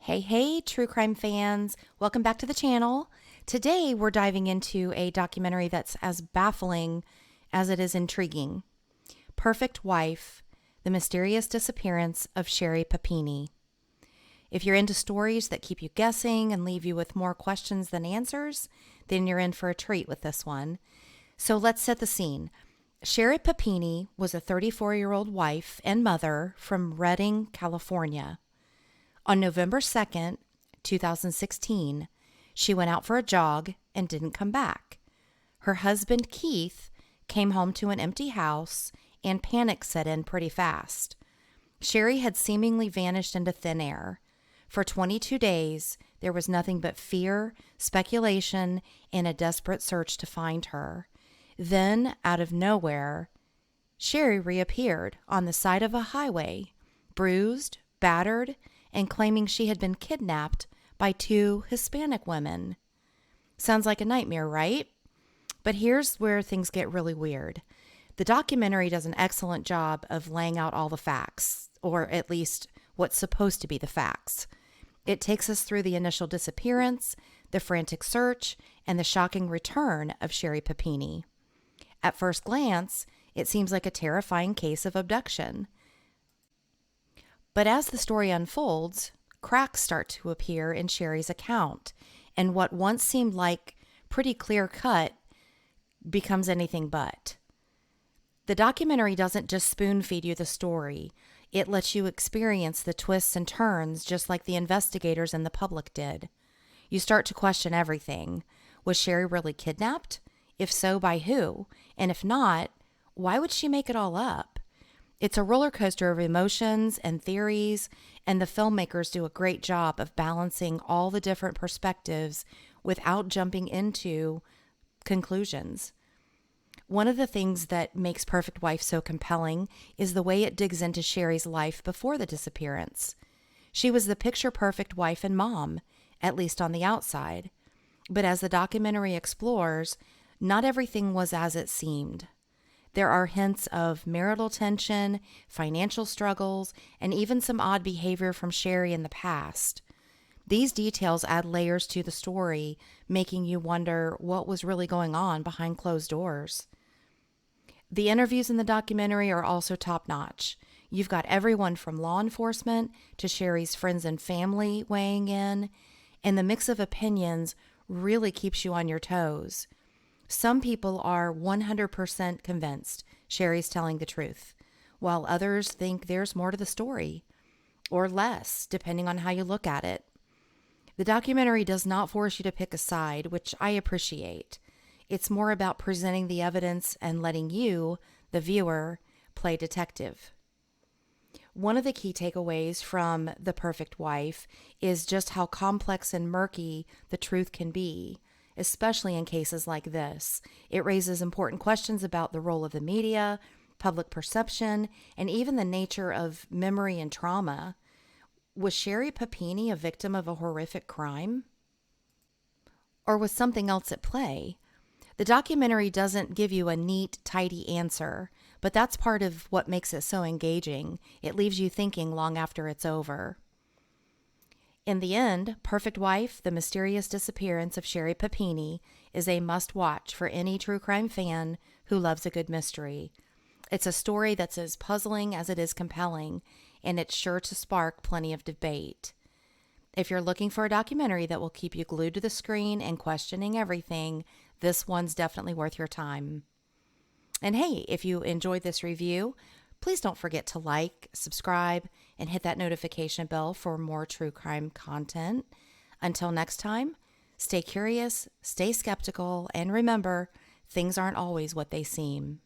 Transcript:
Hey, true crime fans. Welcome back to the channel. Today, we're diving into a documentary that's as baffling as it is intriguing. Perfect Wife, The Mysterious Disappearance of Sherri Papini. If you're into stories that keep you guessing and leave you with more questions than answers, then you're in for a treat with this one. So let's set the scene. Sherri Papini was a 34-year-old wife and mother from Redding, California. On November 2nd, 2016, she went out for a jog and didn't come back. Her husband, Keith, came home to an empty house and panic set in pretty fast. Sherri had seemingly vanished into thin air. For 22 days, there was nothing but fear, speculation, and a desperate search to find her. Then, out of nowhere, Sherri reappeared on the side of a highway, bruised, battered, and claiming she had been kidnapped by two Hispanic women. Sounds like a nightmare, right? But here's where things get really weird. The documentary does an excellent job of laying out all the facts, or at least what's supposed to be the facts. It takes us through the initial disappearance, the frantic search, and the shocking return of Sherri Papini. At first glance, it seems like a terrifying case of abduction. But as the story unfolds, cracks start to appear in Sherri's account, and what once seemed like pretty clear-cut becomes anything but. The documentary doesn't just spoon-feed you the story. It lets you experience the twists and turns just like the investigators and the public did. You start to question everything. Was Sherri really kidnapped? If so, by who? And if not, why would she make it all up? It's a roller coaster of emotions and theories, and the filmmakers do a great job of balancing all the different perspectives without jumping into conclusions. One of the things that makes Perfect Wife so compelling is the way it digs into Sherri's life before the disappearance. She was the picture-perfect wife and mom, at least on the outside. But as the documentary explores, not everything was as it seemed. There are hints of marital tension, financial struggles, and even some odd behavior from Sherri in the past. These details add layers to the story, making you wonder what was really going on behind closed doors. The interviews in the documentary are also top-notch. You've got everyone from law enforcement to Sherri's friends and family weighing in, and the mix of opinions really keeps you on your toes. Some people are 100% convinced Sherri's telling the truth, while others think there's more to the story, or less, depending on how you look at it. The documentary does not force you to pick a side, which I appreciate. It's more about presenting the evidence and letting you, the viewer, play detective. One of the key takeaways from The Perfect Wife is just how complex and murky the truth can be, especially in cases like this. It raises important questions about the role of the media, public perception, and even the nature of memory and trauma. Was Sherri Papini a victim of a horrific crime? Or was something else at play? The documentary doesn't give you a neat, tidy answer, but that's part of what makes it so engaging. It leaves you thinking long after it's over. In the end, Perfect Wife, The Mysterious Disappearance of Sherri Papini is a must-watch for any true crime fan who loves a good mystery. It's a story that's as puzzling as it is compelling, and it's sure to spark plenty of debate. If you're looking for a documentary that will keep you glued to the screen and questioning everything, this one's definitely worth your time. And hey, if you enjoyed this review, please don't forget to like, subscribe, and hit that notification bell for more true crime content. Until next time, stay curious, stay skeptical, and remember, things aren't always what they seem.